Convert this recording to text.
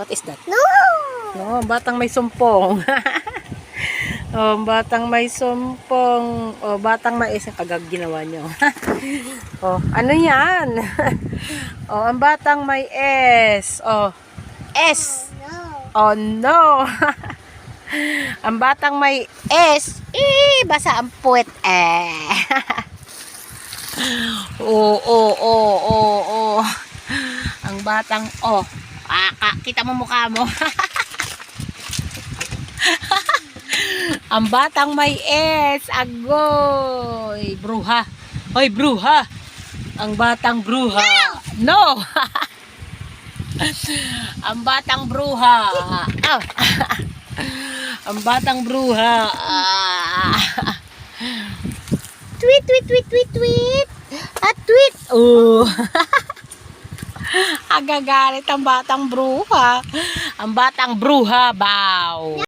What is that? No! No, batang may sumpong. Oh, batang may sumpong. Oh, batang mais ang kagag ginawa nyo. Oh, ano yan? Oh, ang batang may S. Oh, S. No! Oh, no. Ang batang may S. Basa ang puwet. Oo. Ang batang kita mo mukha mo. Ang batang may S. Agoy. Bruha. Hoy, bruha. Ang batang bruha. No. Ang batang bruha. Ang batang bruha. Tweet, tweet, tweet, tweet, tweet. Tweet. Oh. Agagalit ang batang bruha. Ang batang bruha, bow.